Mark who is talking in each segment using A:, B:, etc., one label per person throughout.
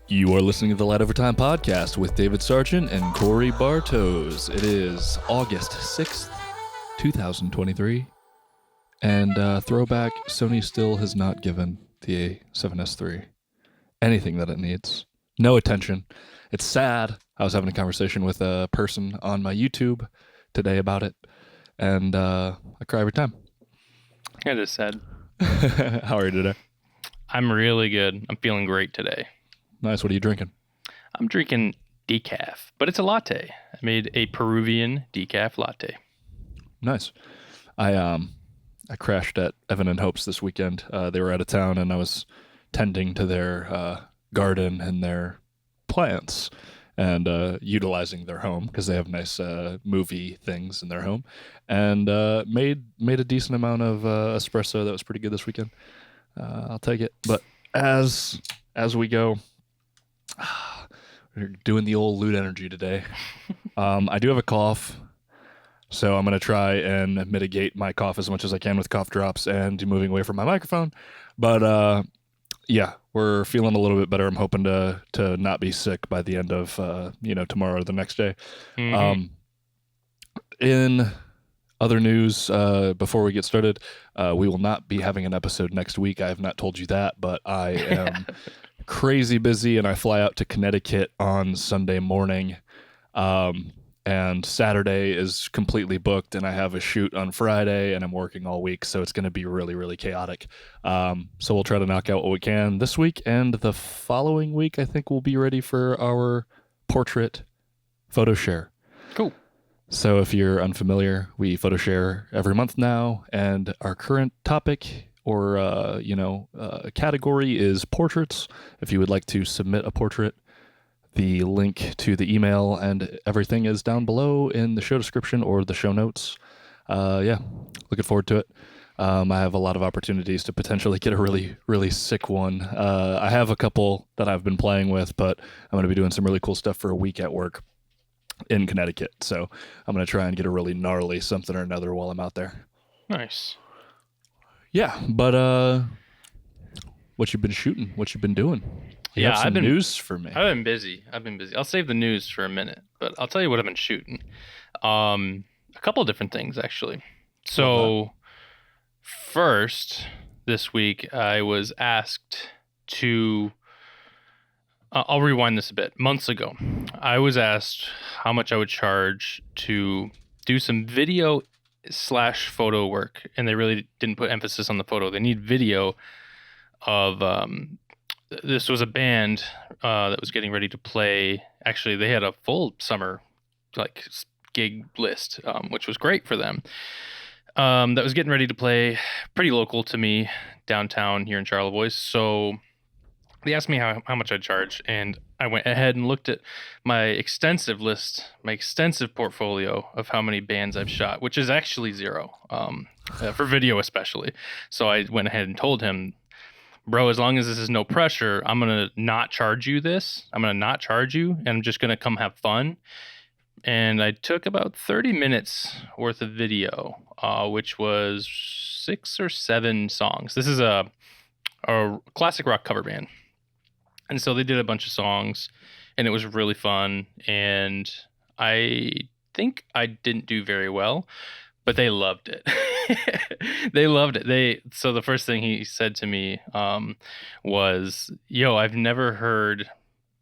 A: You are listening to the Light Over Time podcast with David Sargent and Korey Bartos. It is August 6th, 2023. And throwback, Sony still has not given the A7S III anything that it needs. No attention. It's sad. I was having a conversation with a person on my YouTube today about it, and I cry every time.
B: It is sad.
A: How are you today?
B: I'm really good. I'm feeling great today.
A: Nice. What are you drinking?
B: I'm drinking decaf, but it's a latte. I made a Peruvian decaf latte.
A: Nice. I crashed at Evan and Hope's this weekend. They were out of town, and I was tending to their garden and their plants and utilizing their home because they have nice movie things in their home, and made a decent amount of espresso that was pretty good this weekend. I'll take it. But as we go, we're doing the old loot energy today. I do have a cough, so I'm going to try and mitigate my cough as much as I can with cough drops and moving away from my microphone. But yeah, we're feeling a little bit better. I'm hoping to not be sick by the end of tomorrow or the next day.
B: Mm-hmm.
A: In other news, before we get started, we will not be having an episode next week. I have not told you that, but I am crazy busy, and I fly out to Connecticut on Sunday morning. And Saturday is completely booked, and I have a shoot on Friday, and I'm working all week, so it's going to be really, really chaotic. So we'll try to knock out what we can this week, and the following week, I think we'll be ready for our portrait photo share.
B: Cool.
A: So if you're unfamiliar, we photo share every month now, and our current topic or category is portraits. If you would like to submit a portrait, the link to the email and everything is down below in the show description or the show notes. Yeah, looking forward to it. I have a lot of opportunities to potentially get a really, really sick one. I have a couple that I've been playing with, but I'm going to be doing some really cool stuff for a week at work in Connecticut. So I'm going to try and get a really gnarly something or another while I'm out there.
B: Nice.
A: Yeah, but what you been shooting? What you been doing? You have some news for me.
B: I've been busy. I'll save the news for a minute, but I'll tell you what I've been shooting. A couple of different things, actually. So first, this week, I was asked to... I'll rewind this a bit. Months ago, I was asked how much I would charge to do some video / photo work, and they really didn't put emphasis on the photo. They need video of... this was a band that was getting ready to play. Actually, they had a full summer gig list, which was great for them. That was getting ready to play pretty local to me downtown here in Charlevoix. So they asked me how much I'd charge, and I went ahead and looked at my extensive list, my extensive portfolio of how many bands I've shot, which is actually zero, for video especially. So I went ahead and told him, bro, as long as this is no pressure, I'm going to not charge you this. I'm going to not charge you, and I'm just going to come have fun. And I took about 30 minutes worth of video, which was 6 or 7 songs. This is a classic rock cover band. And so they did a bunch of songs, and it was really fun. And I think I didn't do very well, but they loved it. They loved it. So the first thing he said to me was, yo, I've never heard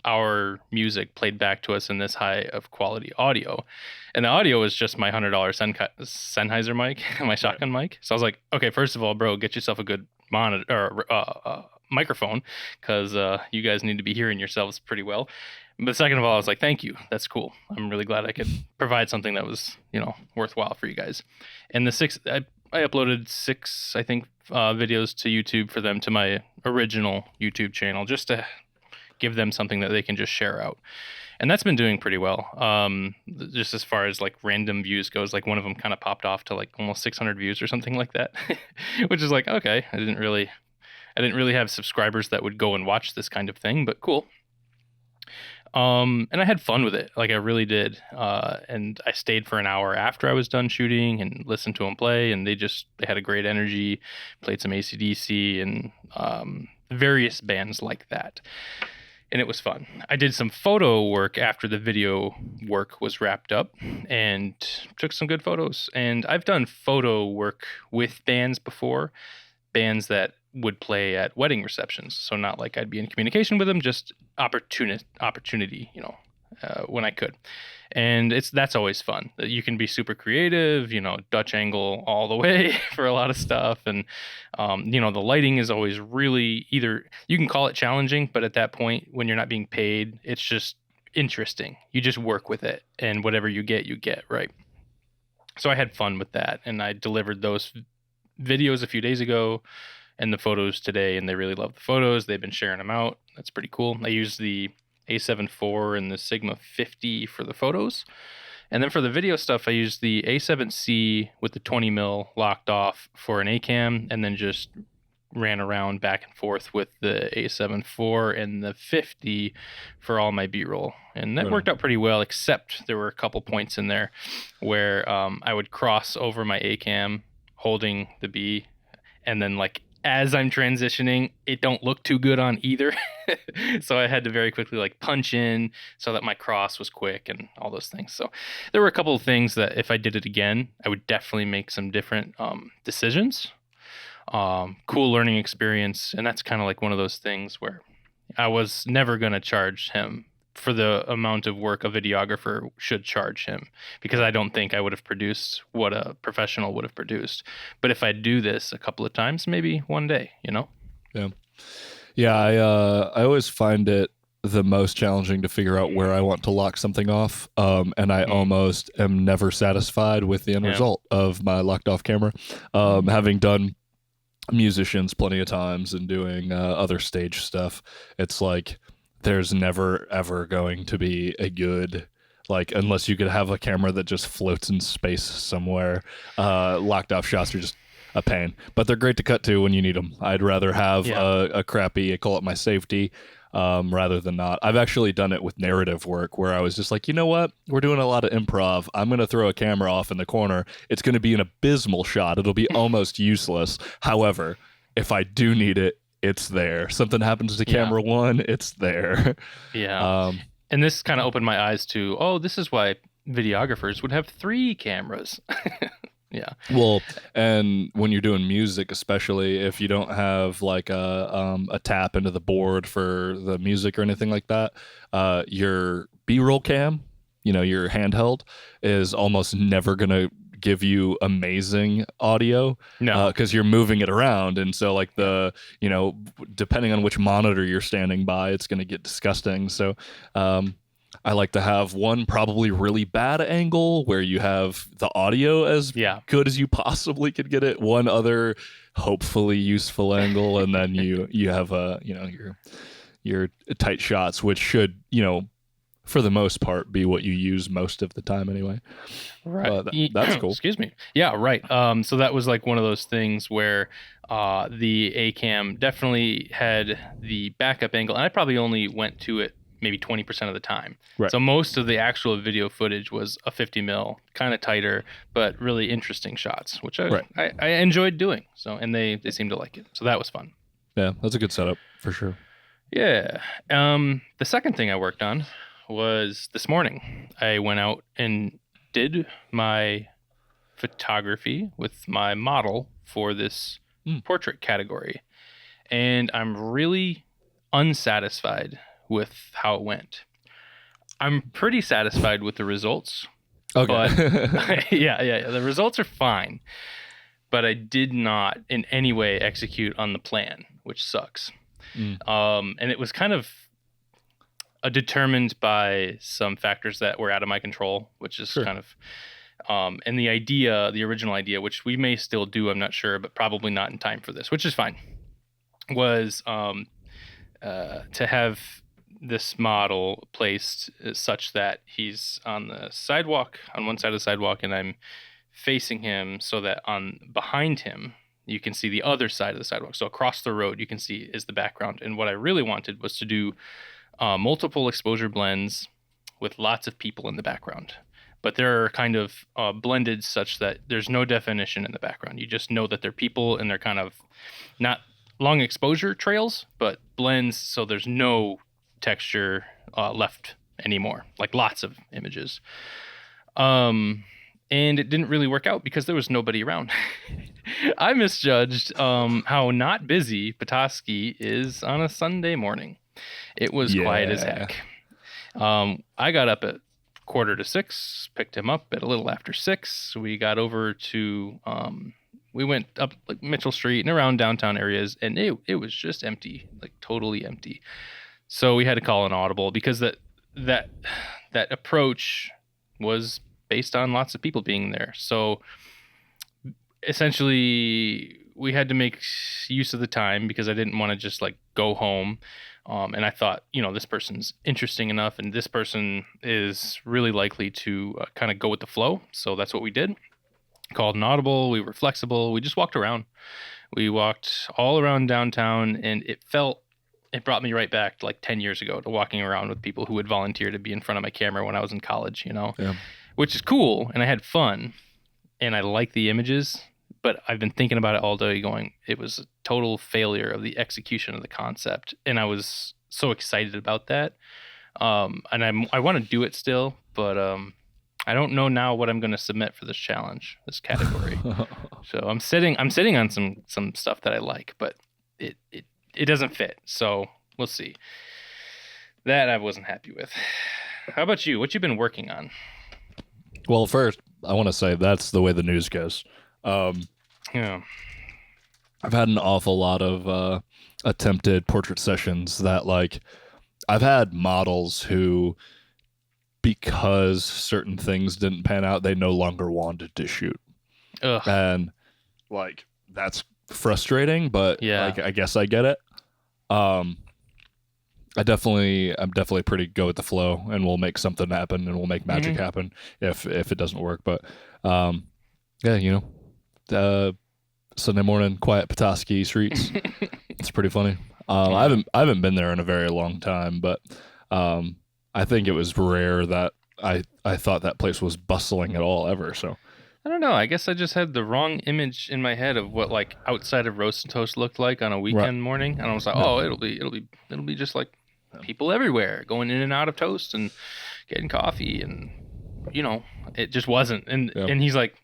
B: our music played back to us in this high of quality audio. And the audio was just my $100 Sennheiser mic, my shotgun mic. So I was like, okay, first of all, bro, get yourself a good monitor or microphone, because you guys need to be hearing yourselves pretty well. But second of all, I was like, thank you. That's cool. I'm really glad I could provide something that was, worthwhile for you guys. And I uploaded 6, I think, videos to YouTube for them, to my original YouTube channel, just to give them something that they can just share out. And that's been doing pretty well. Just as far as random views goes, one of them kind of popped off to almost 600 views or something like that, which is okay. I didn't really have subscribers that would go and watch this kind of thing, but cool. And I had fun with it. I really did. And I stayed for an hour after I was done shooting and listened to them play. And they had a great energy, played some AC/DC and various bands like that. and it was fun. I did some photo work after the video work was wrapped up and took some good photos. And I've done photo work with bands before, bands that would play at wedding receptions. So not like I'd be in communication with them, just opportunity, when I could. And that's always fun. You can be super creative, Dutch angle all the way for a lot of stuff. And, the lighting is always really either you can call it challenging, but at that point when you're not being paid, it's just interesting. You just work with it and whatever you get, right? So I had fun with that and I delivered those videos a few days ago and the photos today, and they really love the photos. They've been sharing them out. That's pretty cool. I used the A7 IV and the Sigma 50 for the photos. And then for the video stuff, I used the A7C with the 20 mil locked off for an A-cam, and then just ran around back and forth with the A7 IV and the 50 for all my B-roll. And that worked out pretty well, except there were a couple points in there where I would cross over my A-cam holding the B, and then as I'm transitioning, it don't look too good on either. So I had to very quickly punch in so that my cross was quick and all those things. So there were a couple of things that if I did it again, I would definitely make some different decisions. Cool learning experience. And that's kind of one of those things where I was never going to charge him for the amount of work a videographer should charge him, because I don't think I would have produced what a professional would have produced. But if I do this a couple of times, maybe one day,
A: Yeah. Yeah. I always find it the most challenging to figure out where I want to lock something off. And I almost am never satisfied with the end result of my locked off camera. Having done musicians plenty of times and doing other stage stuff, it's there's never ever going to be a good, unless you could have a camera that just floats in space somewhere. Locked off shots are just a pain, but they're great to cut to when you need them. I'd rather have a crappy, I call it my safety, rather than not. I've actually done it with narrative work where I was just you know what? We're doing a lot of improv. I'm going to throw a camera off in the corner. It's going to be an abysmal shot. It'll be almost useless. However, if I do need it, it's there. Something happens to camera one, it's there.
B: Yeah. And this kind of opened my eyes to, this is why videographers would have 3 cameras. Yeah.
A: Well, and when you're doing music, especially if you don't have a tap into the board for the music or anything like that, your B-roll cam, your handheld, is almost never going to give you amazing audio.
B: No.
A: Because you're moving it around, and so depending on which monitor you're standing by, it's going to get disgusting. So I like to have one probably really bad angle where you have the audio as good as you possibly could get it, one other hopefully useful angle, and then you have your tight shots, which should for the most part be what you use most of the time anyway.
B: Right.
A: That's cool.
B: Excuse me. Yeah, right. So that was one of those things where the A-cam definitely had the backup angle, and I probably only went to it maybe 20% of the time.
A: Right.
B: So most of the actual video footage was a 50 mil, kind of tighter, but really interesting shots, which I enjoyed doing. So, and they seemed to like it. So that was fun.
A: Yeah, that's a good setup for sure.
B: Yeah. The second thing I worked on was this morning. I went out and did my photography with my model for this portrait category. And I'm really unsatisfied with how it went. I'm pretty satisfied with the results.
A: Okay.
B: But yeah. The results are fine. But I did not in any way execute on the plan, which sucks. And it was kind of determined by some factors that were out of my control, which is kind of, and the original idea, which we may still do, I'm not sure, but probably not in time for this, which is fine, was to have this model placed such that he's on the sidewalk, on one side of the sidewalk, and I'm facing him so that behind him, you can see the other side of the sidewalk. So across the road, you can see is the background. And what I really wanted was to do multiple exposure blends with lots of people in the background. But they're kind of blended such that there's no definition in the background. You just know that they're people, and they're kind of not long exposure trails, but blends, so there's no texture left anymore, like lots of images. And it didn't really work out because there was nobody around. I misjudged how not busy Petoskey is on a Sunday morning. It was quiet as heck. I got up at 5:45, picked him up at a little after 6. We got over to we went up like Mitchell Street and around downtown areas, and it was just empty, like totally empty. So we had to call an audible because that approach was based on lots of people being there. So essentially we had to make use of the time because I didn't want to just like go home. And I thought, this person's interesting enough and this person is really likely to kind of go with the flow. So that's what we did. Called an audible. We were flexible. We just walked around. We walked all around downtown, and it brought me right back to like 10 years ago to walking around with people who would volunteer to be in front of my camera when I was in college,
A: Yeah.
B: Which is cool. And I had fun and I like the images, but I've been thinking about it all day going, it was a total failure of the execution of the concept. And I was so excited about that. And I want to do it still, but I don't know now what I'm going to submit for this challenge, this category. So I'm sitting on some stuff that I like, but it doesn't fit. So we'll see. That I wasn't happy with. How about you? What you been working on?
A: Well, first, I want to say that's the way the news goes.
B: Yeah.
A: I've had an awful lot of attempted portrait sessions that, like, I've had models who, because certain things didn't pan out, they no longer wanted to shoot.
B: Ugh.
A: And, like, that's frustrating, but
B: yeah.
A: like, I guess I get it. I'm definitely pretty go with the flow, and we'll make something happen, and we'll make magic happen if it doesn't work. But yeah, Sunday morning, quiet Petoskey streets. It's pretty funny. I haven't been there in a very long time, but I think it was rare that I thought that place was bustling at all ever. So
B: I don't know. I guess I just had the wrong image in my head of what like outside of Roast and Toast looked like on a weekend morning, and I was like, oh, it'll be just like people everywhere going in and out of Toast and getting coffee, and it just wasn't. And and he's like,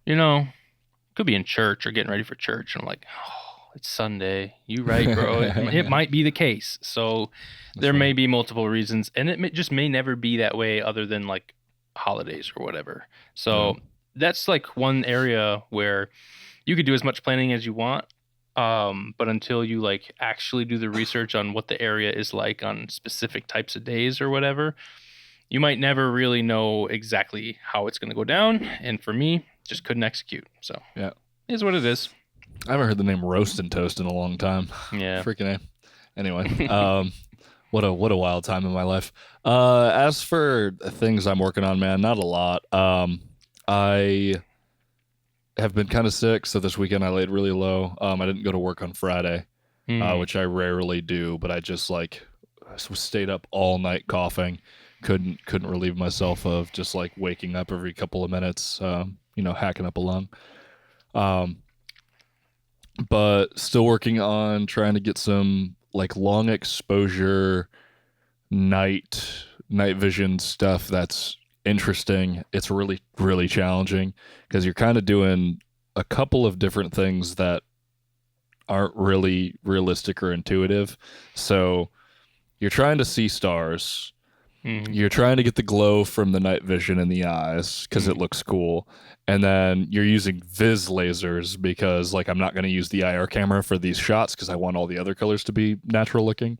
B: could be in church or getting ready for church. And I'm like, oh, it's Sunday. You right, bro. It might be the case. So there may be multiple reasons, and it just may never be that way other than like holidays or whatever. So that's like one area where you could do as much planning as you want. But until you like actually do the research on what the area is like on specific types of days or whatever, you might never really know exactly how it's going to go down. And for me, just couldn't execute. So
A: yeah,
B: it is what it is.
A: I haven't heard the name Roast and Toast in a long time.
B: Yeah.
A: Freaking A. Anyway, what a wild time in my life. As for things I'm working on, man, not a lot. I have been kind of sick, so this weekend I laid really low. I didn't go to work on Friday, which I rarely do, but I just stayed up all night coughing. Couldn't relieve myself of just like waking up every couple of minutes, hacking up a lung. But still working on trying to get some like long exposure night vision stuff that's interesting. It's really, really challenging because you're kind of doing a couple of different things that aren't really realistic or intuitive. So you're trying to see stars. You're trying to get the glow from the night vision in the eyes because it looks cool. And then you're using Viz lasers because like I'm not going to use the IR camera for these shots because I want all the other colors to be natural looking.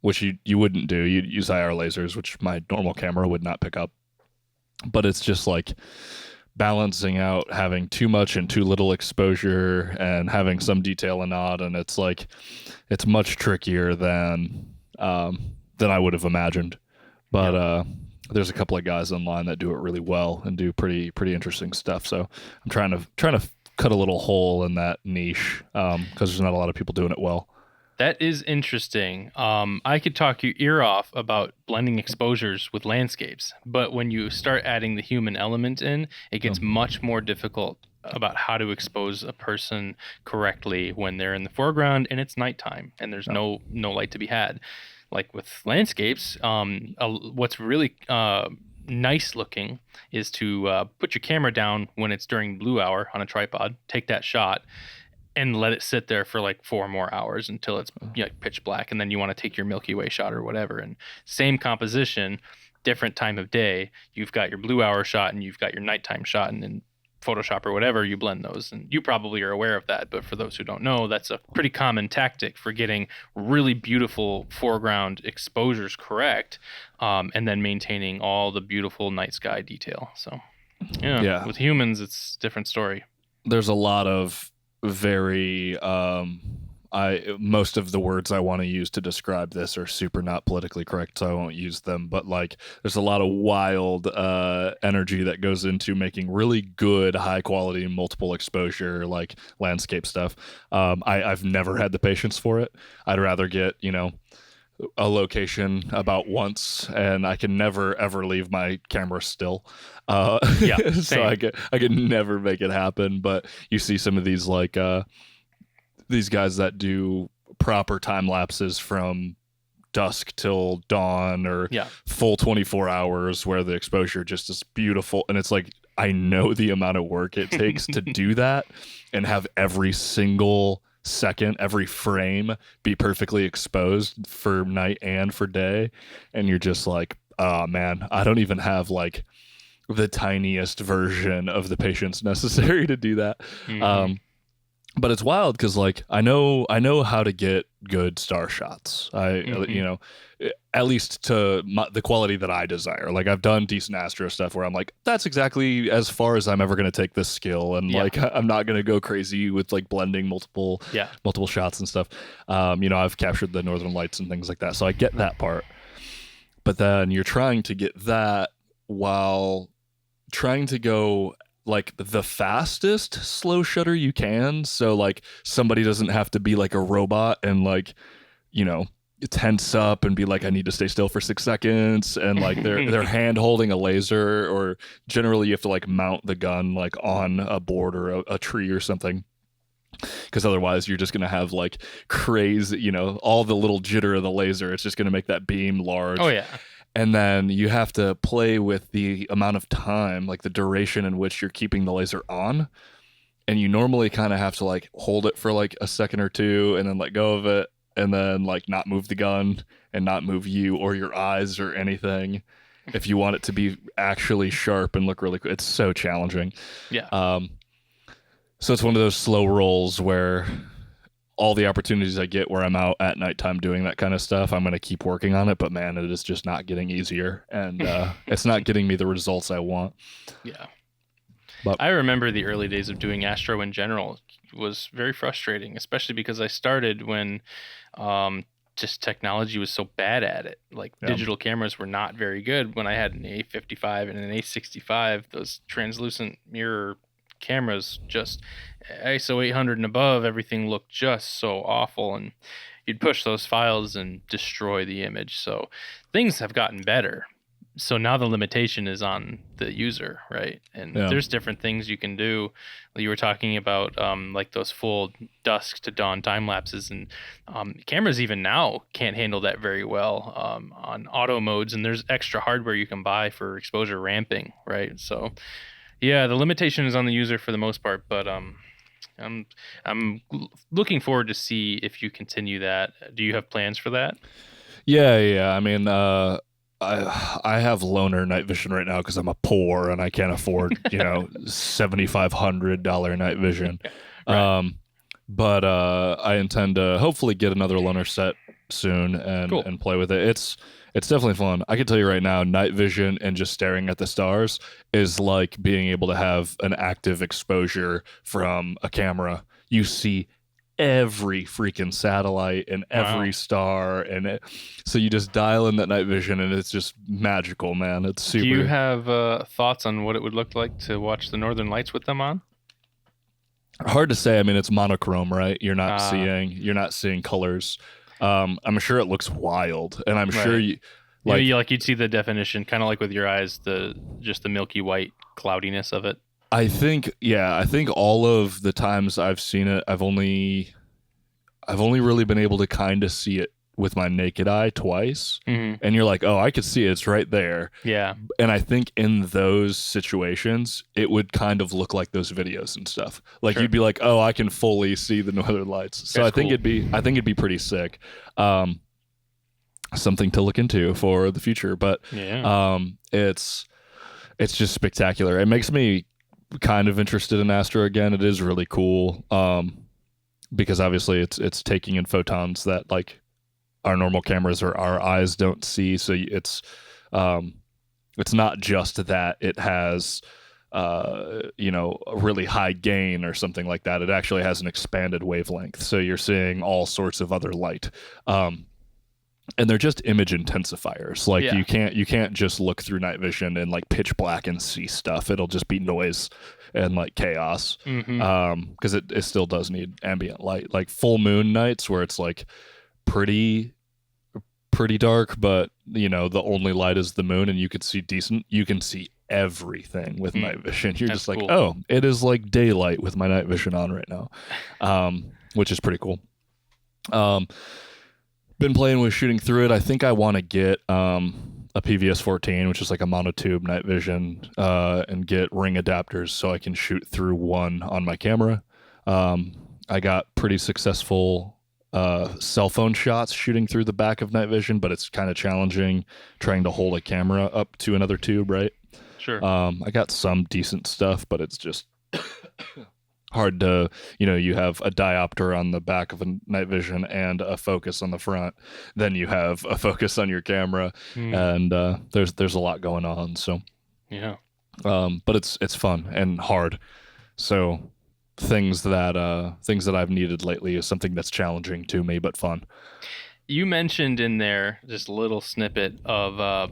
A: Which you wouldn't do. You'd use IR lasers, which my normal camera would not pick up. But it's just like balancing out having too much and too little exposure and having some detail and not. And it's like, it's much trickier than I would have imagined. But there's a couple of guys online that do it really well and do pretty interesting stuff. So I'm trying to cut a little hole in that niche because there's not a lot of people doing it well.
B: That is interesting. I could talk your ear off about blending exposures with landscapes, but when you start adding the human element in, it gets much more difficult about how to expose a person correctly when they're in the foreground and it's nighttime and there's no light to be had. like with landscapes, what's really nice looking is to put your camera down when it's during blue hour on a tripod, take that shot, and let it sit there for like 4 more hours until it's pitch black, and then you want to take your Milky Way shot or whatever. And same composition, different time of day. You've got your blue hour shot and you've got your nighttime shot, and in Photoshop or whatever, you blend those. And you probably are aware of that, but for those who don't know, that's a pretty common tactic for getting really beautiful foreground exposures correct, and then maintaining all the beautiful night sky detail. So,
A: Yeah.
B: with humans, it's a different story.
A: There's a lot of very most of the words I want to use to describe this are super not politically correct, so I won't use them. But like, there's a lot of wild energy that goes into making really good, high quality, multiple exposure, like landscape stuff. I've never had the patience for it. I'd rather get, a location about once, and I can never ever leave my camera still.
B: Yeah,
A: so
B: same.
A: I could never make it happen. But you see some of these like these guys that do proper time lapses from dusk till dawn or
B: Yeah.
A: full 24 hours where the exposure just is beautiful, and it's like, I know the amount of work it takes to do that and have every single second, every frame be perfectly exposed for night and for day, and you're just like, oh man, I don't even have like the tiniest version of the patience necessary to do that.
B: Mhm.
A: But it's wild because like I know how to get good star shots.
B: Mhm.
A: At least to the quality that I desire. Like, I've done decent astro stuff where I'm like, that's exactly as far as I'm ever going to take this skill, and
B: Yeah.
A: like I'm not going to go crazy with like blending
B: Yeah.
A: multiple shots and stuff. I've captured the northern lights and things like that, so I get that part. But then you're trying to get that while trying to go like the fastest slow shutter you can, so like somebody doesn't have to be like a robot and like, you know tense up and be like, I need to stay still for 6 seconds, and like they're hand holding a laser, or generally you have to like mount the gun like on a board or a tree or something, because otherwise you're just going to have like crazy, all the little jitter of the laser, it's just going to make that beam
B: Oh
A: large.
B: yeah.
A: And then you have to play with the amount of time, like the duration in which you're keeping the laser on. And you normally kind of have to like hold it for like a second or two and then let go of it, and then like not move the gun and not move you or your eyes or anything if you want it to be actually sharp and look really good. It's so challenging.
B: Yeah.
A: Um, so it's one of those slow rolls where all the opportunities I get where I'm out at nighttime doing that kind of stuff, I'm going to keep working on it. But man, it is just not getting easier, and it's not getting me the results I want.
B: Yeah.
A: But
B: I remember the early days of doing astro in general was very frustrating, especially because I started when um, just technology was so bad at it. Like
A: yeah,
B: digital cameras were not very good when I had an A55 and an A65. Those translucent mirror cameras, just ISO 800 and above, everything looked just so awful, and you'd push those files and destroy the image. So things have gotten better, so now the limitation is on the user, right? And
A: yeah,
B: there's different things you can do. You were talking about like those full dusk to dawn time lapses, and cameras even now can't handle that very well on auto modes. And there's extra hardware you can buy for exposure ramping, right? So yeah, the limitation is on the user for the most part, but I'm looking forward to see if you continue that. Do you have plans for that?
A: yeah. I mean, I have loaner night vision right now because I'm a poor and I can't afford $7,500 night vision.
B: Right.
A: But I intend to hopefully get another loaner set soon and
B: Cool.
A: play with it. It's definitely fun. I can tell you right now, night vision and just staring at the stars is like being able to have an active exposure from a camera. You see every freaking satellite and
B: Wow.
A: every star, so you just dial in that night vision and it's just magical, man. It's
B: Do you
A: super
B: have thoughts on what it would look like to watch the Northern Lights with them on?
A: hard to say. I mean, it's monochrome, right?
B: Uh,
A: You're not seeing colors. I'm sure it looks wild, and I'm sure
B: right.
A: you
B: Maybe
A: like
B: you'd see the definition, kind of like with your eyes, the just the milky white cloudiness of it.
A: I think all of the times I've seen it, I've only really been able to kind of see it with my naked eye twice,
B: Hmm.
A: and you're like, oh, I could see it, it's right there.
B: Yeah.
A: And I think in those situations, it would kind of look like those videos and stuff. Like
B: Sure.
A: you'd be like, oh, I can fully see the Northern Lights. So
B: That's
A: I think
B: cool.
A: it'd be pretty sick. Something to look into for the future. But
B: Yeah.
A: it's just spectacular. It makes me kind of interested in Astro again. It is really cool. Because obviously it's taking in photons that like our normal cameras or our eyes don't see. So it's not just that it has a really high gain or something like that. It actually has an expanded wavelength. So you're seeing all sorts of other light. And they're just image intensifiers. Like
B: Yeah.
A: you can't just look through night vision and like pitch black and see stuff. It'll just be noise and like chaos.
B: Hmm.
A: Because it still does need ambient light. Like full moon nights where it's like pretty dark, but the only light is the moon and you could see decent. You can see everything with night vision. You're
B: That's
A: just like,
B: cool.
A: oh, it is like daylight with my night vision on right now, which is pretty cool. Been playing with shooting through it. I think I want to get a PVS 14, which is like a monotube night vision, and get ring adapters so I can shoot through one on my camera. I got pretty successful cell phone shots shooting through the back of night vision, but it's kind of challenging trying to hold a camera up to another tube, right?
B: Sure.
A: I got some decent stuff, but it's just hard to, you have a diopter on the back of a night vision and a focus on the front. Then you have a focus on your camera, and there's a lot going on. So,
B: Yeah.
A: but it's fun and hard. So things that I've needed lately is something that's challenging to me but fun.
B: You mentioned in there just a little snippet of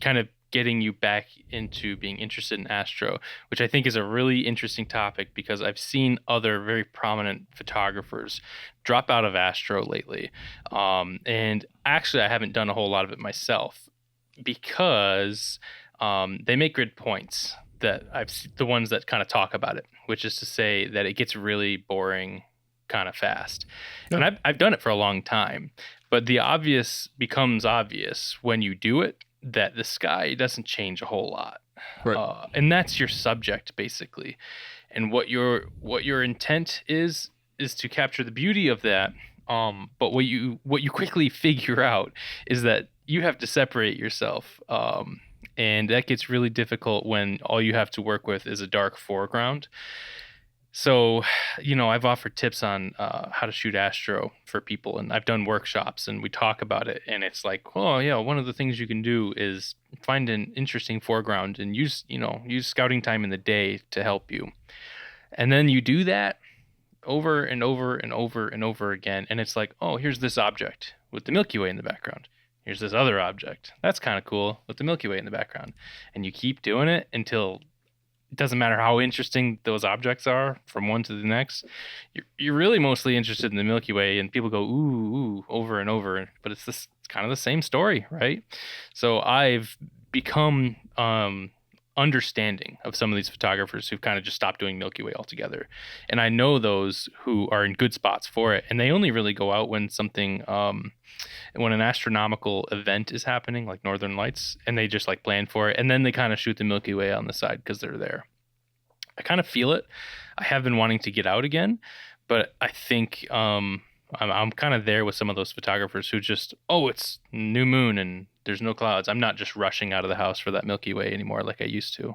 B: kind of getting you back into being interested in astro, which I think is a really interesting topic because I've seen other very prominent photographers drop out of astro lately. And actually, I haven't done a whole lot of it myself because they make good points that the ones that kind of talk about it, which is to say that it gets really boring kind of fast.
A: Yeah.
B: And I've done it for a long time, but the obvious becomes obvious when you do it that the sky doesn't change a whole lot.
A: Right.
B: And that's your subject basically. And what your intent is to capture the beauty of that. But what you quickly figure out is that you have to separate yourself. And that gets really difficult when all you have to work with is a dark foreground. So, I've offered tips on how to shoot astro for people, and I've done workshops, and we talk about it. And it's like, oh yeah, one of the things you can do is find an interesting foreground and use scouting time in the day to help you. And then you do that over and over and over and over again, and it's like, oh, here's this object with the Milky Way in the background. Here's this other object. That's kind of cool with the Milky Way in the background. And you keep doing it until it doesn't matter how interesting those objects are from one to the next. You're really mostly interested in the Milky Way, and people go ooh over and over, but it's kind of the same story, right? So I've become understanding of some of these photographers who've kind of just stopped doing Milky Way altogether, and I know those who are in good spots for it, and they only really go out when something when an astronomical event is happening, like Northern Lights, and they just like plan for it, and then they kind of shoot the Milky Way on the side because they're there. I kind of feel it. I have been wanting to get out again, but I think I'm kind of there with some of those photographers who just, oh, it's new moon and there's no clouds. I'm not just rushing out of the house for that Milky Way anymore like I used to.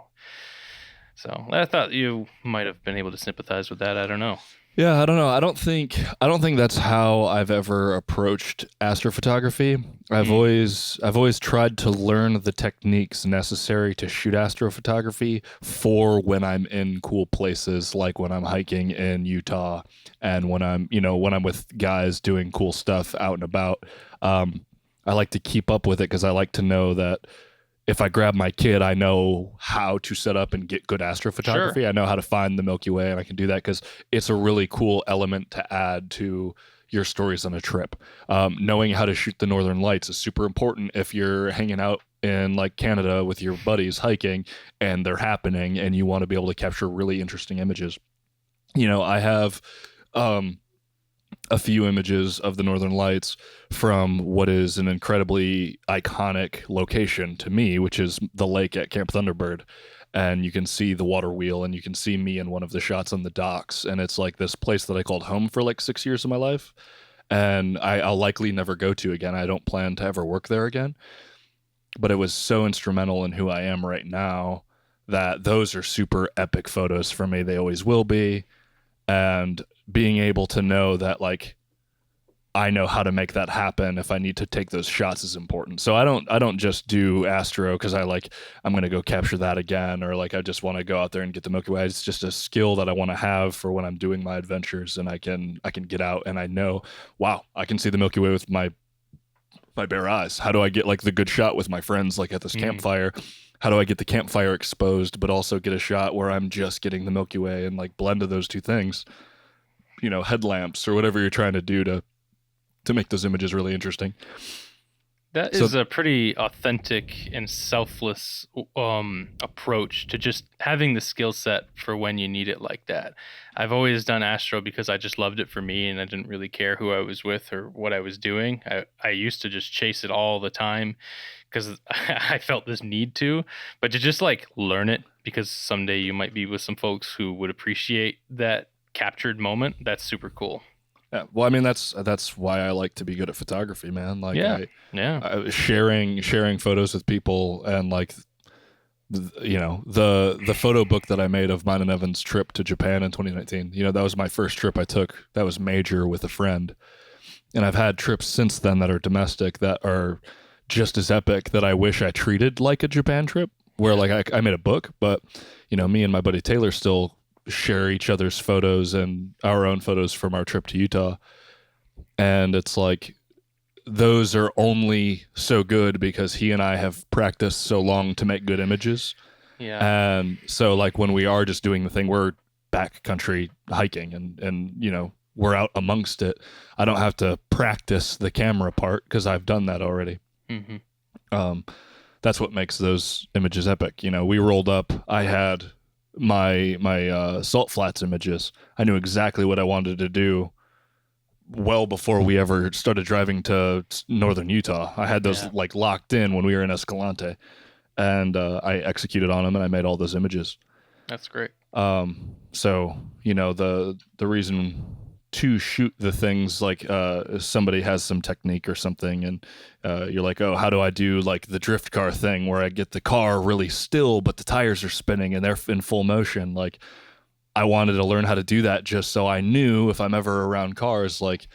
B: So I thought you might have been able to sympathize with that. I don't know.
A: Yeah, I don't know. I don't think that's how I've ever approached astrophotography. I've always tried to learn the techniques necessary to shoot astrophotography for when I'm in cool places, like when I'm hiking in Utah and when I'm with guys doing cool stuff out and about. I like to keep up with it because I like to know that if I grab my kid, I know how to set up and get good astrophotography.
B: Sure.
A: I know how to find the Milky Way, and I can do that because it's a really cool element to add to your stories on a trip. Knowing how to shoot the Northern Lights is super important if you're hanging out in like Canada with your buddies hiking and they're happening and you want to be able to capture really interesting images. I have a a few images of the Northern Lights from what is an incredibly iconic location to me, which is the lake at Camp Thunderbird. And you can see the water wheel, and you can see me in one of the shots on the docks. And it's like this place that I called home for like 6 years of my life. And I'll likely never go to again. I don't plan to ever work there again. But it was so instrumental in who I am right now that those are super epic photos for me. They always will be. And being able to know that like I know how to make that happen if I need to take those shots is important. So I don't just do astro because I'm going to go capture that again, or like I just want to go out there and get the Milky Way. It's just a skill that I want to have for when I'm doing my adventures, and I can get out and I know, wow, I can see the Milky Way with my bare eyes. How do I get like the good shot with my friends like at this campfire? How do I get the campfire exposed but also get a shot where I'm just getting the Milky Way, and like blend of those two things? Headlamps or whatever you're trying to do to make those images really interesting.
B: That is a pretty authentic and selfless approach to just having the skill set for when you need it like that. I've always done astro because I just loved it for me, and I didn't really care who I was with or what I was doing. I used to just chase it all the time because I felt this need to, but to just like learn it because someday you might be with some folks who would appreciate that captured moment. That's super cool.
A: Yeah, well, I mean that's why I like to be good at photography, man. Like, I was sharing photos with people, and like, the photo book that I made of mine and Evan's trip to Japan in 2019. That was my first trip I took. That was major with a friend, and I've had trips since then that are domestic that are just as epic that I wish I treated like a Japan trip, where like I made a book, but me and my buddy Taylor still share each other's photos and our own photos from our trip to Utah. And it's like those are only so good because he and I have practiced so long to make good images.
B: Yeah.
A: And so like when we are just doing the thing, we're backcountry hiking and we're out amongst it. I don't have to practice the camera part because I've done that already.
B: Mm-hmm.
A: That's what makes those images epic. We rolled up, I had my salt flats images. I knew exactly what I wanted to do well before we ever started driving to northern Utah. I had those like locked in when we were in Escalante, and I executed on them, and I made all those images.
B: That's great.
A: So the reason to shoot the things like somebody has some technique or something, and you're like, oh, how do I do like the drift car thing where I get the car really still but the tires are spinning and they're in full motion? Like, I wanted to learn how to do that just so I knew if I'm ever around cars, like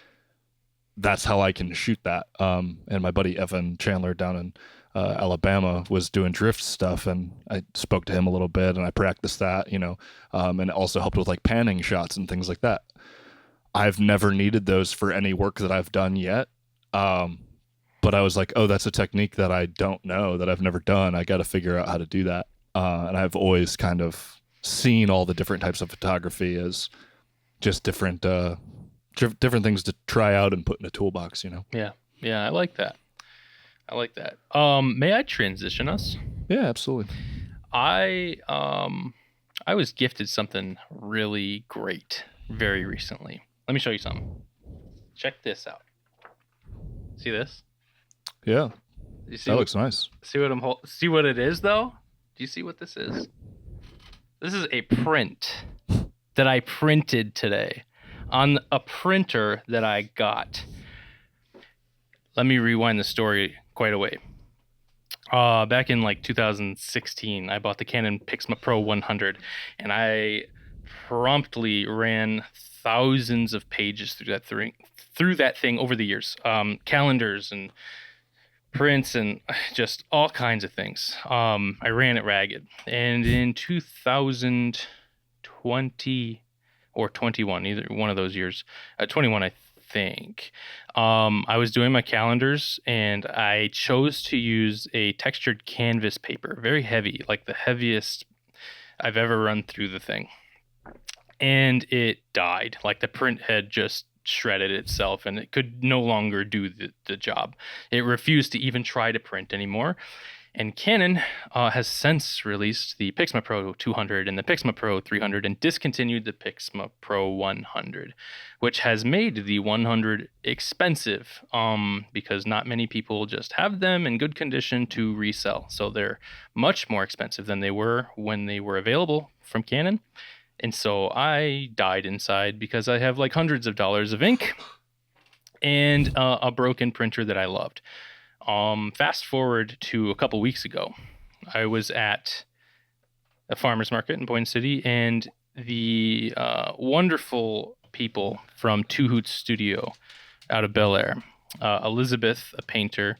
A: that's how I can shoot that. And my buddy Evan Chandler down in Alabama was doing drift stuff, and I spoke to him a little bit and I practiced that, and it also helped with like panning shots and things like that. I've never needed those for any work that I've done yet. But I was like, oh, that's a technique that I don't know, that I've never done. I got to figure out how to do that. And I've always kind of seen all the different types of photography as just different things to try out and put in a toolbox,
B: Yeah. Yeah. I like that. May I transition us?
A: Yeah, absolutely.
B: I was gifted something really great very recently. Let me show you something. Check this out. See this?
A: Yeah.
B: You see
A: that looks nice.
B: See what it is though? Do you see what this is? This is a print that I printed today on a printer that I got. Let me rewind the story quite a way. Back in like 2016, I bought the Canon Pixma Pro 100, and I promptly ran thousands of pages through that thing over the years. Calendars and prints and just all kinds of things. I ran it ragged. And in 2020 or 21, either one of those years, 21, I think, I was doing my calendars, and I chose to use a textured canvas paper, very heavy, like the heaviest I've ever run through the thing. And it died. Like the print had just shredded itself, and it could no longer do the job. It refused to even try to print anymore. And Canon has since released the Pixma Pro 200 and the Pixma Pro 300 and discontinued the Pixma Pro 100, which has made the 100 expensive because not many people just have them in good condition to resell. So they're much more expensive than they were when they were available from Canon. And so I died inside because I have like hundreds of dollars of ink and a broken printer that I loved. Fast forward to a couple weeks ago, I was at a farmer's market in Boyne City, and the wonderful people from Two Hoots Studio out of Bel Air, Elizabeth, a painter,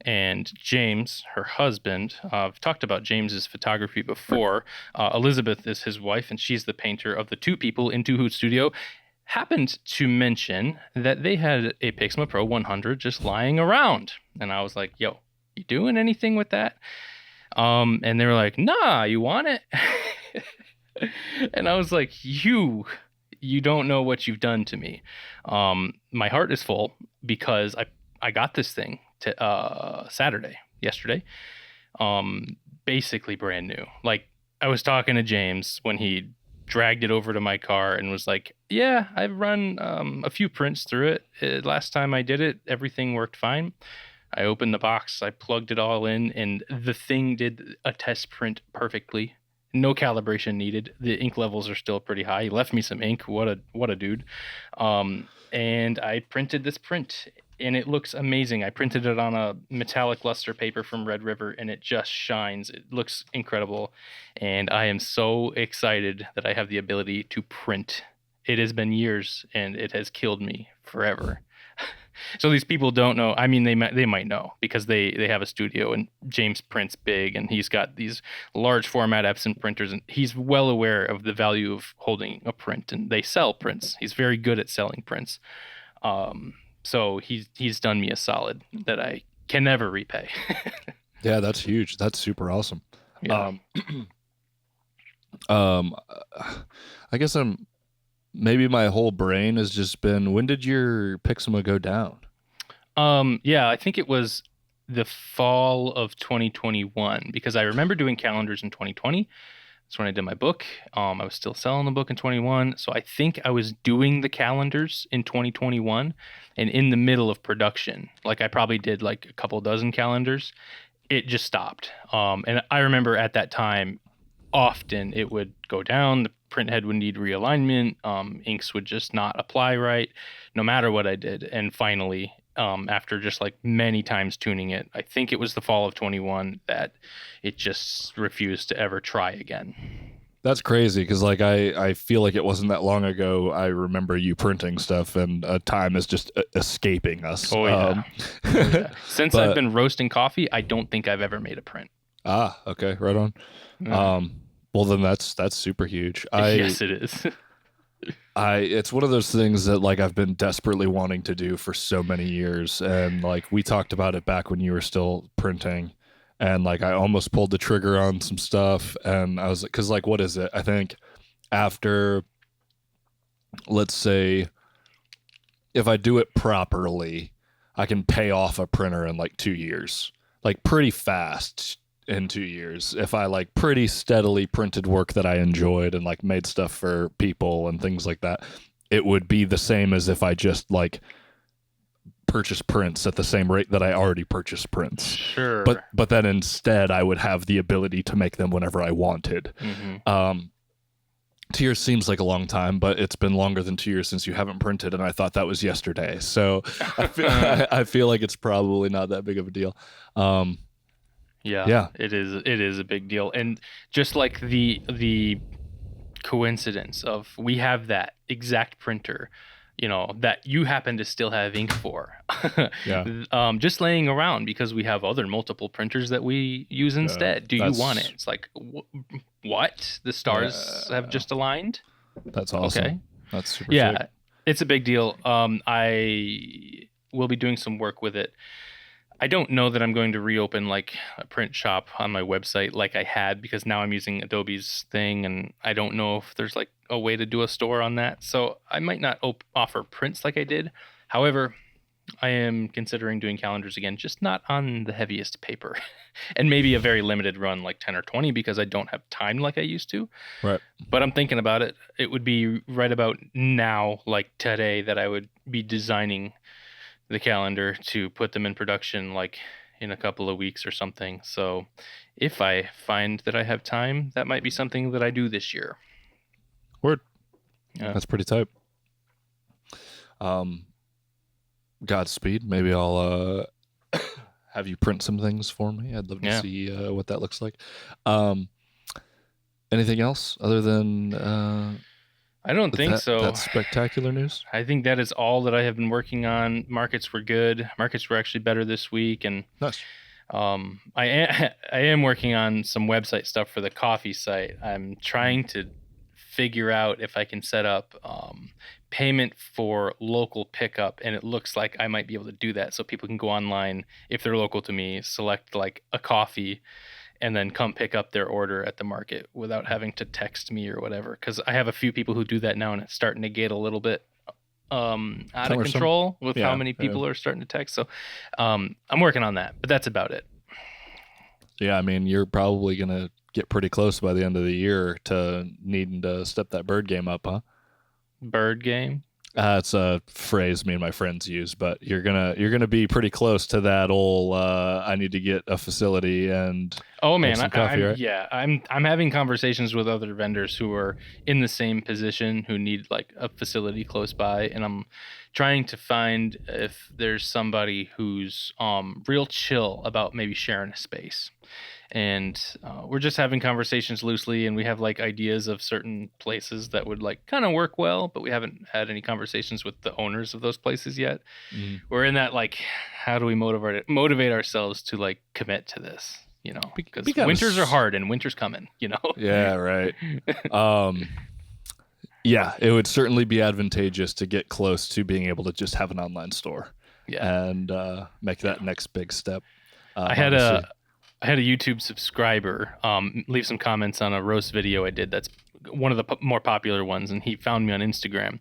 B: and James, her husband. I've talked about James's photography before. Elizabeth is his wife, and she's the painter of the two people in Two Hoots Studio. Happened to mention that they had a Pixma Pro 100 just lying around. And I was like, yo, you doing anything with that? And they were like, nah, you want it? And I was like, you don't know what you've done to me. My heart is full because I got this thing to yesterday. Basically brand new. Like, I was talking to James when he dragged it over to my car and was like, yeah, I've run a few prints through it. Last time I did it, everything worked fine. I opened the box, I plugged it all in, and the thing did a test print perfectly. No calibration needed. The ink levels are still pretty high. He left me some ink. What a dude. And I printed this print, and it looks amazing. I printed it on a metallic luster paper from Red River, and it just shines. It looks incredible, and I am so excited that I have the ability to print. It has been years, and it has killed me forever. So these people don't know. I mean, they might know because they have a studio, and James prints big, and he's got these large format Epson printers, and he's well aware of the value of holding a print, and they sell prints. He's very good at selling prints. So he's done me a solid that I can never repay.
A: Yeah, that's huge. That's super awesome.
B: Yeah.
A: I guess maybe my whole brain has just been, when did your Pixma go down?
B: Yeah, I think it was the fall of 2021 because I remember doing calendars in 2020. That's when I did my book. I was still selling the book in 21. So I think I was doing the calendars in 2021 and in the middle of production. Like I probably did like a couple dozen calendars. It just stopped. And I remember at that time, often it would go down. The print head would need realignment. Inks would just not apply right, no matter what I did. And finally, after just like many times tuning it, I think it was the fall of 21 that it just refused to ever try again.
A: That's crazy because like I feel like it wasn't that long ago. I remember you printing stuff, and time is just escaping us.
B: Oh yeah. Oh, yeah. Since
A: but,
B: I've been roasting coffee, I don't think I've ever made a print.
A: Okay, right on. Well, then that's super huge.
B: Yes, it is.
A: It's one of those things that like I've been desperately wanting to do for so many years, and like we talked about it back when you were still printing, and like I almost pulled the trigger on some stuff, and I was like, because like what is it? I think after, let's say, if I do it properly, I can pay off a printer in like 2 years, like pretty fast. In 2 years, if I like pretty steadily printed work that I enjoyed and like made stuff for people and things like that, it would be the same as if I just like purchased prints at the same rate that I already purchased prints.
B: Sure.
A: But then instead I would have the ability to make them whenever I wanted. 2 years seems like a long time, but it's been longer than 2 years since you haven't printed, and I thought that was yesterday. So I feel like it's probably not that big of a deal.
B: Yeah, it is a big deal. And just like the coincidence of we have that exact printer, that you happen to still have ink for.
A: Yeah.
B: Just laying around because we have other multiple printers that we use instead. Do you want it? It's like, what? The stars have just aligned?
A: That's awesome.
B: Okay.
A: That's super
B: sick. It's a big deal. I will be doing some work with it. I don't know that I'm going to reopen like a print shop on my website like I had because now I'm using Adobe's thing, and I don't know if there's like a way to do a store on that. So I might not offer prints like I did. However, I am considering doing calendars again, just not on the heaviest paper, and maybe a very limited run, like 10 or 20, because I don't have time like I used to.
A: Right.
B: But I'm thinking about it. It would be right about now, like today, that I would be designing the calendar to put them in production, like in a couple of weeks or something. So if I find that I have time, that might be something that I do this year.
A: Word.
B: Yeah.
A: That's pretty tight. Godspeed. Maybe I'll have you print some things for me. I'd love to see what that looks like. Anything else other than
B: I don't think so.
A: That's spectacular news.
B: I think that is all that I have been working on. Markets were good. Markets were actually better this week, and
A: Nice.
B: I am working on some website stuff for the coffee site. I'm trying to figure out if I can set up payment for local pickup, and it looks like I might be able to do that, so people can go online if they're local to me, select like a coffee, and then come pick up their order at the market without having to text me or whatever. Because I have a few people who do that now, and it's starting to get a little bit out of control with how many people are starting to text. So I'm working on that, but that's about it.
A: Yeah, I mean, you're probably going to get pretty close by the end of the year to needing to step that bird game up, huh?
B: Bird game?
A: It's a phrase me and my friends use, but you're gonna be pretty close to that old I need to get a facility and
B: some
A: coffee, right?
B: Yeah, I'm having conversations with other vendors who are in the same position, who need like a facility close by, and I'm trying to find if there's somebody who's real chill about maybe sharing a space. And we're just having conversations loosely, and we have like ideas of certain places that would like kind of work well, but we haven't had any conversations with the owners of those places yet. We're in that like, how do we motivate ourselves to like commit to this, you know, because winters are hard and winter's coming, you know.
A: Yeah, right. Yeah, it would certainly be advantageous to get close to being able to just have an online store and make that next big step.
B: I had a YouTube subscriber leave some comments on a roast video I did. That's one of the more popular ones, and he found me on Instagram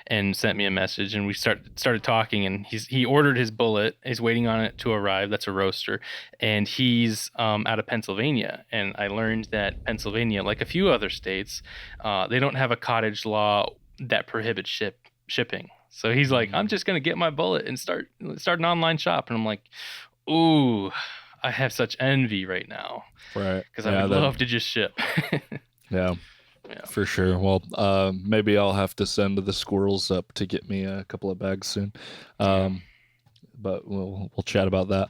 B: and sent me a message, and we started talking, and he ordered his bullet. He's waiting on it to arrive. That's a roaster, and he's out of Pennsylvania. And I learned that Pennsylvania, like a few other states, they don't have a cottage law that prohibits shipping. So he's like, I'm just gonna get my bullet and start an online shop. And I'm like, ooh, I have such envy right now,
A: right?
B: Because I would love to just ship.
A: Yeah, for sure. Well, maybe I'll have to send the squirrels up to get me a couple of bags soon. But we'll chat about that.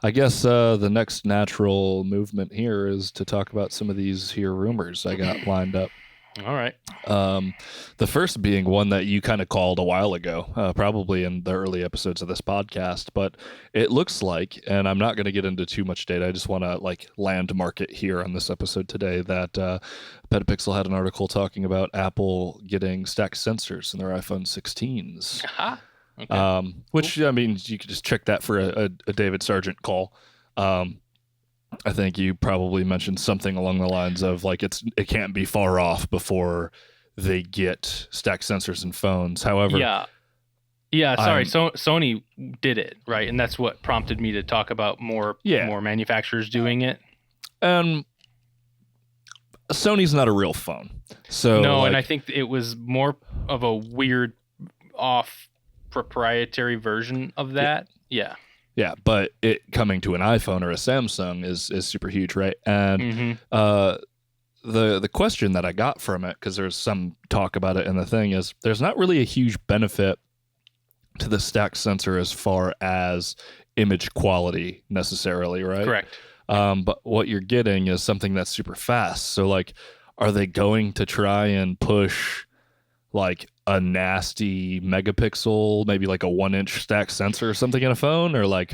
A: I guess the next natural movement here is to talk about some of these here rumors I got lined up.
B: All right.
A: The first being one that you kind of called a while ago, probably in the early episodes of this podcast, but it looks like, and I'm not going to get into too much data, I just want to like landmark it here on this episode today, that Petapixel had an article talking about Apple getting stacked sensors in their iPhone 16s.
B: Okay.
A: Which, cool. I mean, you could just check that for a David Sargent call. I think you probably mentioned something along the lines of like it can't be far off before they get stacked sensors in phones. However,
B: sorry, Sony did it, right? And that's what prompted me to talk about more manufacturers doing it.
A: Sony's not a real phone, so
B: no, and I think it was more of a weird off proprietary version of that. Yeah,
A: but it coming to an iPhone or a Samsung is super huge, right? And the question that I got from it, because there's some talk about it in the thing, is there's not really a huge benefit to the stack sensor as far as image quality necessarily, right?
B: Correct.
A: But what you're getting is something that's super fast. So like, are they going to try and push like a nasty megapixel, maybe like a 1-inch stack sensor or something in a phone? Or like,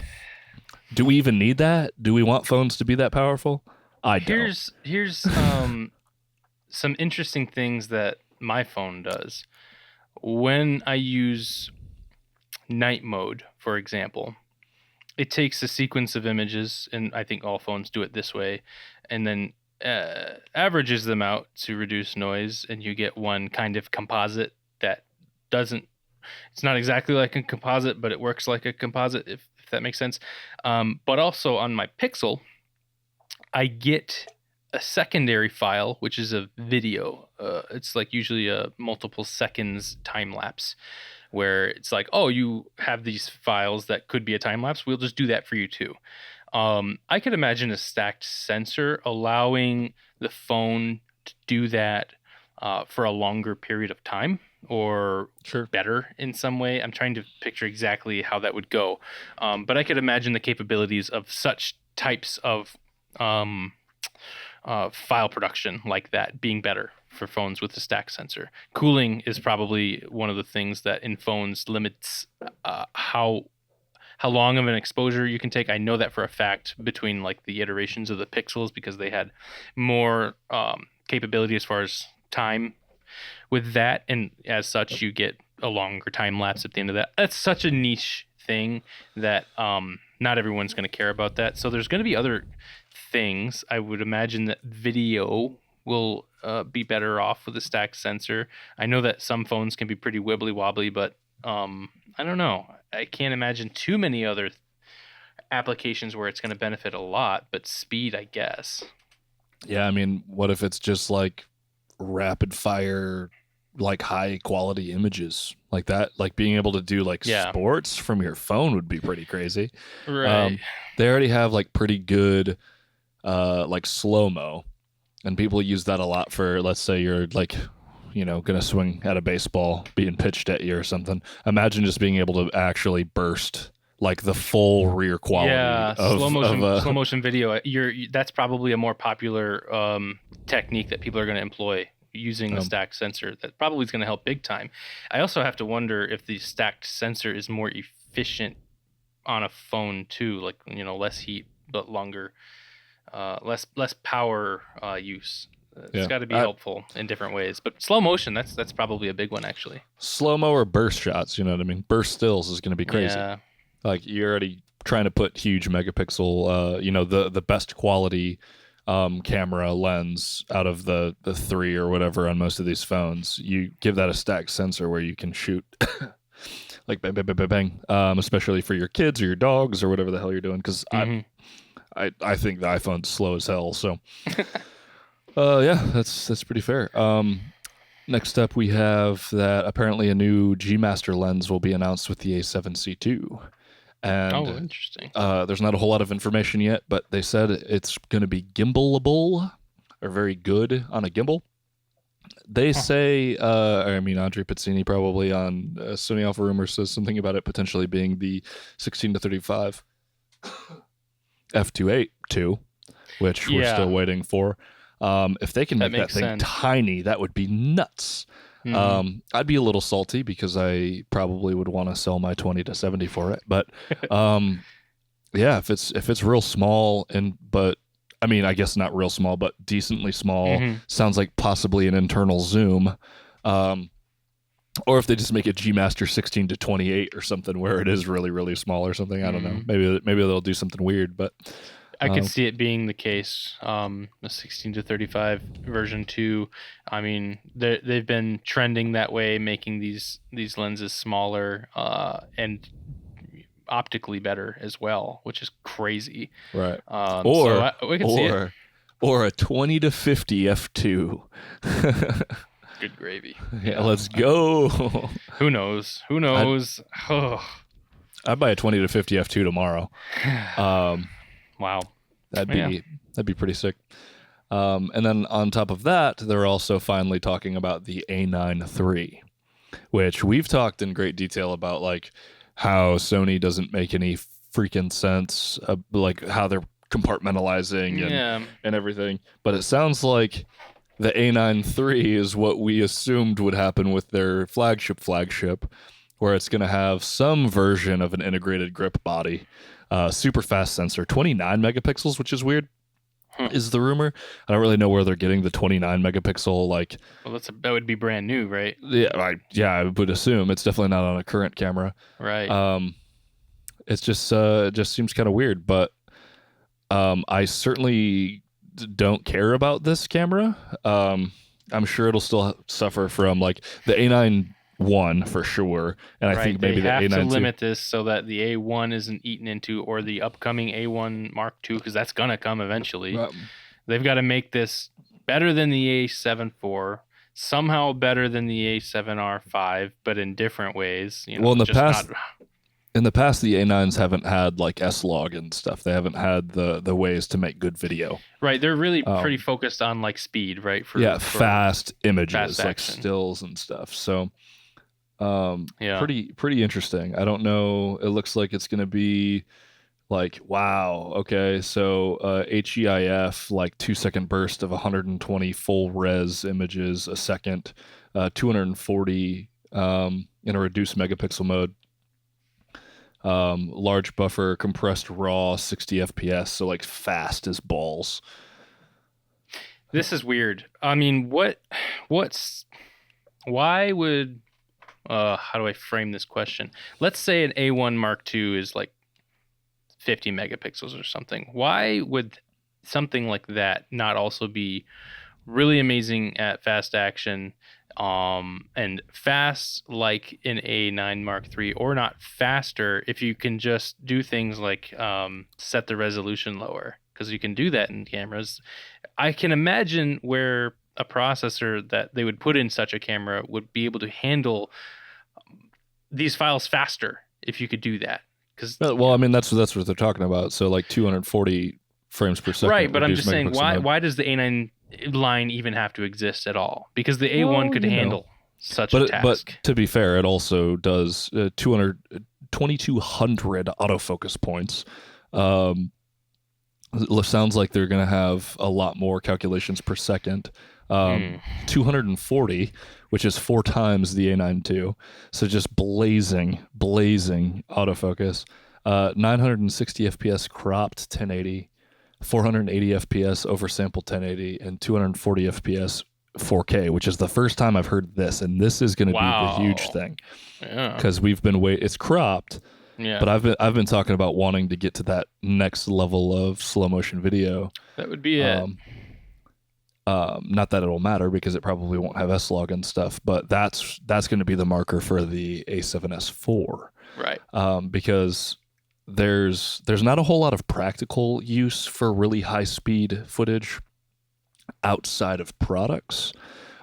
A: do we even need that? Do we want phones to be that powerful?
B: Here's some interesting things that my phone does. When I use night mode, for example, it takes a sequence of images, and I think all phones do it this way, and then averages them out to reduce noise, and you get one kind of composite that doesn't It's not exactly like a composite, but it works like a composite, if that makes sense. But also on my Pixel, I get a secondary file, which is a video. It's like usually a multiple seconds time lapse, where it's like, oh, you have these files that could be a time lapse. We'll just do that for you too. I could imagine a stacked sensor allowing the phone to do that for a longer period of time, or
A: Sure.
B: better in some way. I'm trying to picture exactly how that would go. But I could imagine the capabilities of such types of um, file production like that being better for phones with the stack sensor. Cooling is probably one of the things that in phones limits how long of an exposure you can take. I know that for a fact between like the iterations of the Pixels, because they had more capability as far as time with that, and as such you get a longer time lapse at the end of that. That's such a niche thing that not everyone's going to care about that. So there's going to be other things. I would imagine that video will be better off with a stacked sensor. I know that some phones can be pretty wibbly wobbly, but I don't know. I can't imagine too many other applications where it's going to benefit a lot, but speed, I guess.
A: Yeah, I mean, what if it's just like rapid fire, like high quality images like that? Like being able to do like
B: Yeah.
A: sports from your phone would be pretty crazy.
B: Right.
A: They already have like pretty good like slow-mo, and people use that a lot for, let's say you're like, gonna swing at a baseball being pitched at you or something. Imagine just being able to actually burst like the full rear quality of
B: slow motion video. That's probably a more popular technique that people are going to employ using the stacked sensor. That probably is going to help big time. I also have to wonder if the stacked sensor is more efficient on a phone too, like less heat but longer, less power use. It's got to be helpful in different ways. But slow motion, that's probably a big one actually.
A: Slow-mo or burst shots, you know what I mean? Burst stills is going to be crazy.
B: Yeah.
A: Like you're already trying to put huge megapixel, the best quality camera lens out of the 3 or whatever on most of these phones. You give that a stacked sensor where you can shoot like bang, bang, bang, bang, bang, especially for your kids or your dogs or whatever the hell you're doing. Because I think the iPhone's slow as hell. So yeah, that's pretty fair. Next up, we have that apparently a new G Master lens will be announced with the A7C2. And
B: interesting.
A: there's not a whole lot of information yet, but they said it's going to be gimbalable, or very good on a gimbal. They say, Andre Pizzini probably on Sony Alpha Rumors says something about it potentially being the 16-35 f2.8 II, which we're still waiting for. If they can make that thing tiny, that would be nuts. I'd be a little salty because I probably would want to sell my 20-70 for it. But yeah, if it's real small, but I mean, I guess not real small, but decently small, sounds like possibly an internal zoom. Or if they just make it G Master 16-28 or something where it is really, really small or something. I don't know. Maybe they'll do something weird, but
B: I could see it being the case. The 16-35 version 2. I mean, they've been trending that way, making these lenses smaller and optically better as well, which is crazy.
A: Right.
B: We can see it.
A: Or a 20-50 f2.
B: Good gravy.
A: Yeah, let's go.
B: Who knows?
A: I'd buy a 20-50 f2 tomorrow.
B: Wow.
A: That'd be pretty sick. And then on top of that, they're also finally talking about the A9 III, which we've talked in great detail about, like how Sony doesn't make any freaking sense, like how they're compartmentalizing and everything. But it sounds like the A9 III is what we assumed would happen with their flagship, where it's going to have some version of an integrated grip body. Super fast sensor, 29 megapixels, which is weird, is the rumor. I don't really know where they're getting the 29 megapixel. Like,
B: well, that would be brand new, right?
A: Yeah, I would assume it's definitely not on a current camera.
B: Right.
A: It's just it just seems kind of weird, but I certainly don't care about this camera. I'm sure it'll still suffer from like the A9 one for sure, and I
B: Right,
A: think
B: they
A: maybe the
B: have to
A: A9 too.
B: limit this so that the A1 isn't eaten into, or the upcoming A1 Mark II, because that's gonna come eventually. They've got to make this better than the A7 IV, somehow better than the A7R5, but in different ways.
A: Well, in the
B: just
A: past,
B: not.
A: the A9s haven't had like S-Log and stuff. They haven't had the ways to make good video.
B: Right, they're really pretty
A: Um,
B: focused on like speed, right?
A: yeah,
B: For
A: fast images,
B: fast
A: like
B: action.
A: stills and stuff. So,
B: Yeah.
A: pretty interesting. I don't know. It looks like it's gonna be like, wow, okay, so HEIF, like 2 second burst of 120 full res images a second, 240 in a reduced megapixel mode. Large buffer, compressed raw, 60 FPS, so like fast as balls.
B: This is weird. I mean, why would, how do I frame this question? Let's say an A1 Mark II is like 50 megapixels or something. Why would something like that not also be really amazing at fast action, and fast like in A9 Mark III, or not faster if you can just do things like set the resolution lower, because you can do that in cameras. I can imagine where a processor that they would put in such a camera would be able to handle these files faster if you could do that. Because
A: Well, I mean that's what they're talking about. So like 240 frames per second.
B: right, but I'm
A: reduced
B: just saying,
A: megapixel mode.
B: why does the A9 line even have to exist at all? Because the A1
A: Well,
B: could
A: you know.
B: handle such a task.
A: But to be fair, it also does 2,200 autofocus points. It sounds like they're going to have a lot more calculations per second. 240, which is 4 times the A9 II. So just blazing autofocus. 960 FPS cropped 1080, 480 FPS oversampled 1080, and 240 FPS 4K, which is the first time I've heard this, and this is going to be the huge thing.
B: Yeah.
A: Because we've been it's cropped,
B: Yeah.
A: but I've been talking about wanting to get to that next level of slow motion video.
B: That would be it.
A: Not that it'll matter because it probably won't have S-Log and stuff, but that's going to be the marker for the A7S IV.
B: Right.
A: Because there's not a whole lot of practical use for really high speed footage outside of products.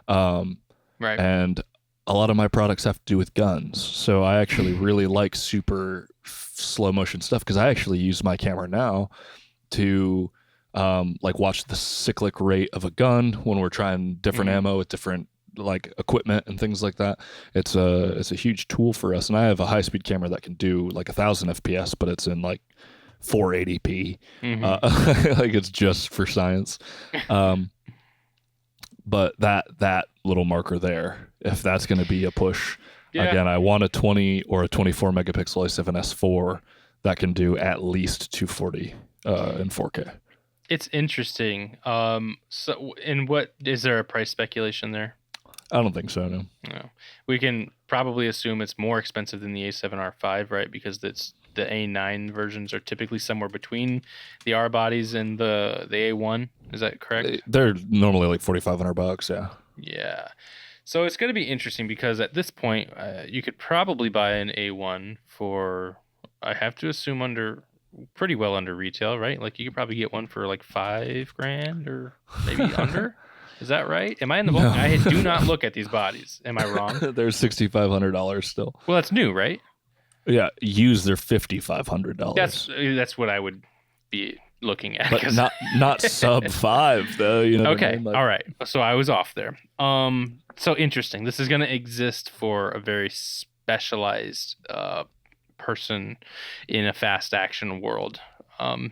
B: Right.
A: And a lot of my products have to do with guns. So I actually really like super slow motion stuff because I actually use my camera now to like watch the cyclic rate of a gun when we're trying different ammo with different like equipment and things like that. It's a huge tool for us. And I have a high speed camera that can do like 1,000 FPS, but it's in like 480p. Like it's just for science. But that little marker there, if that's going to be a push, again, I want a 20 or a 24 megapixel A7S IV that can do at least 240 in 4K.
B: It's interesting. So, in what is there a price speculation there?
A: I don't think so. No.
B: We can probably assume it's more expensive than the A7R5, right? Because the A9 versions are typically somewhere between the R bodies and the A1. Is that correct?
A: They're normally like $4,500. Yeah.
B: Yeah. So it's going to be interesting because at this point, you could probably buy an A1 for, I have to assume, pretty well under retail, right? Like you could probably get one for like $5,000 or maybe under. Is that right? Am I in the ballpark? I do not look at these bodies. Am I wrong?
A: They're $6,500 still.
B: Well, that's new, right?
A: Yeah, used they're $5,500.
B: That's what I would be looking at.
A: But not sub 5 though. You know.
B: Okay,
A: what I mean? Like,
B: all right. So I was off there. So interesting. This is going to exist for a very specialized person in a fast action world.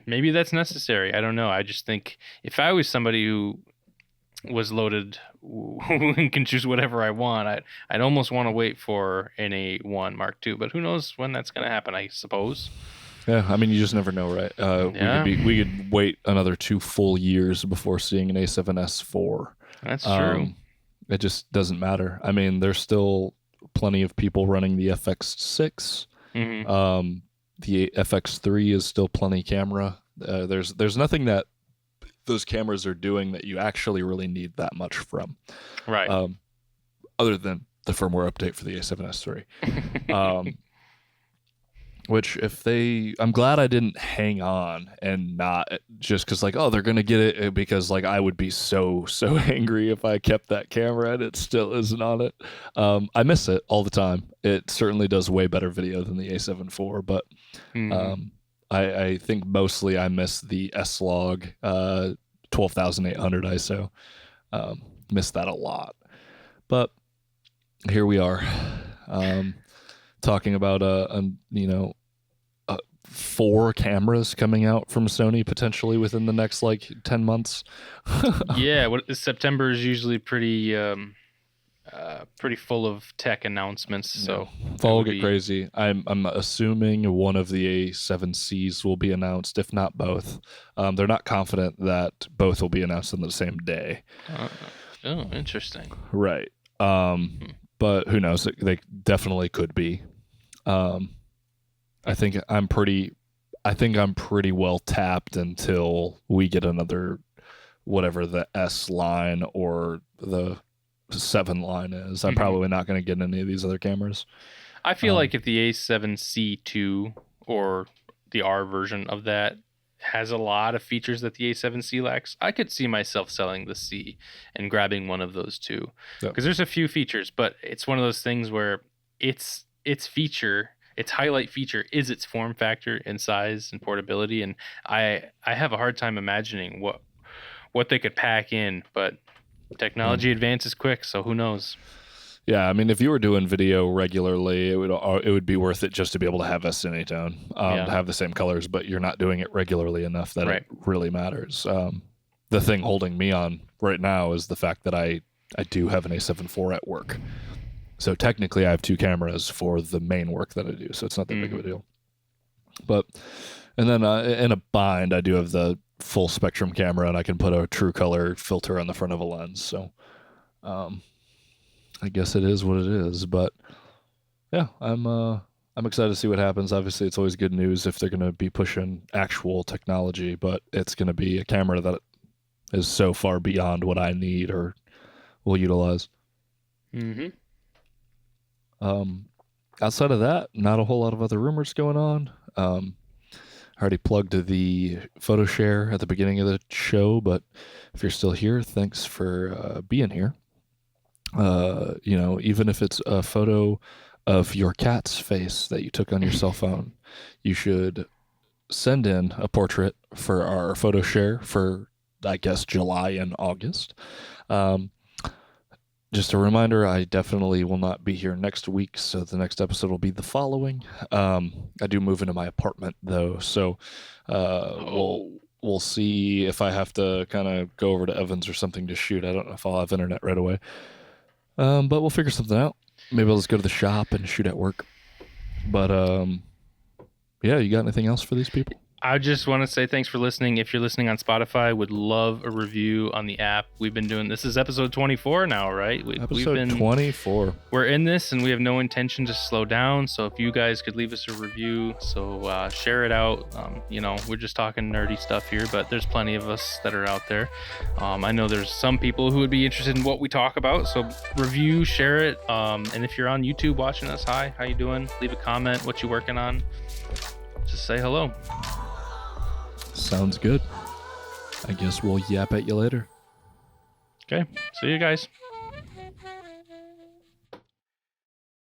B: Maybe that's necessary. I don't know. I just think if I was somebody who was loaded and can choose whatever I want, I'd almost want to wait for an A1 Mark II, but who knows when that's going to happen, I suppose.
A: Yeah, I mean, you just never know, right? We could wait another 2 full years before seeing an A7S IV.
B: That's true.
A: It just doesn't matter. I mean, there's still plenty of people running the FX6. The FX3 is still plenty camera. There's nothing that those cameras are doing that you actually really need that much from.
B: Right.
A: Other than the firmware update for the A7S III. Which I'm glad I didn't hang on and not just because like, oh, they're going to get it, because like I would be so angry if I kept that camera and it still isn't on it. I miss it all the time. It certainly does way better video than the A7 IV, but I think mostly I miss the S-Log 12,800 ISO. Miss that a lot. But here we are, talking about 4 cameras coming out from Sony potentially within the next like 10 months.
B: Yeah, September is usually pretty full of tech announcements. So
A: fall get crazy. I'm assuming one of the A7Cs will be announced, if not both. They're not confident that both will be announced on the same day.
B: Oh, interesting.
A: Right. But who knows? They definitely could be. I think I'm pretty well tapped until we get another, whatever the S line or the 7 line is. I'm probably not going to get any of these other cameras.
B: I feel like if the A7C2 or the R version of that has a lot of features that the A7C lacks, I could see myself selling the C and grabbing one of those two. Because there's a few features, but it's one of those things where its highlight feature is its form factor and size and portability, and I have a hard time imagining what they could pack in, but technology advances quick, so who knows.
A: Yeah, I mean, if you were doing video regularly, it would be worth it just to be able to have S-Cinetone, to have the same colors, but you're not doing it regularly enough that it really matters. The thing holding me on right now is the fact that I do have an A7 IV at work. So technically I have 2 cameras for the main work that I do, so it's not that big of a deal. But, and then in a bind, I do have the full spectrum camera, and I can put a true color filter on the front of a lens. So I guess it is what it is. But yeah, I'm excited to see what happens. Obviously, it's always good news if they're going to be pushing actual technology, but it's going to be a camera that is so far beyond what I need or will utilize. Outside of that, not a whole lot of other rumors going on. I already plugged the Photoshare at the beginning of the show, but if you're still here, thanks for being here. Even if it's a photo of your cat's face that you took on your cell phone, you should send in a portrait for our Photoshare for, I guess, July and August. Just a reminder, I definitely will not be here next week, so the next episode will be the following. I do move into my apartment, though, so we'll see if I have to kind of go over to Evans or something to shoot. I don't know if I'll have internet right away. But we'll figure something out. Maybe I'll just go to the shop and shoot at work. But, yeah, you got anything else for these people?
B: I just want to say thanks for listening. If you're listening on Spotify, would love a review on the app. We've been doing this is episode 24 now, right?
A: We've been 24.
B: We're in this, and we have no intention to slow down. So if you guys could leave us a review, share it out. We're just talking nerdy stuff here, but there's plenty of us that are out there. I know there's some people who would be interested in what we talk about. So review, share it. And if you're on YouTube watching us, hi, how you doing? Leave a comment. What you working on? Just say hello.
A: Sounds good. I guess we'll yap at you later.
B: Okay. See you guys.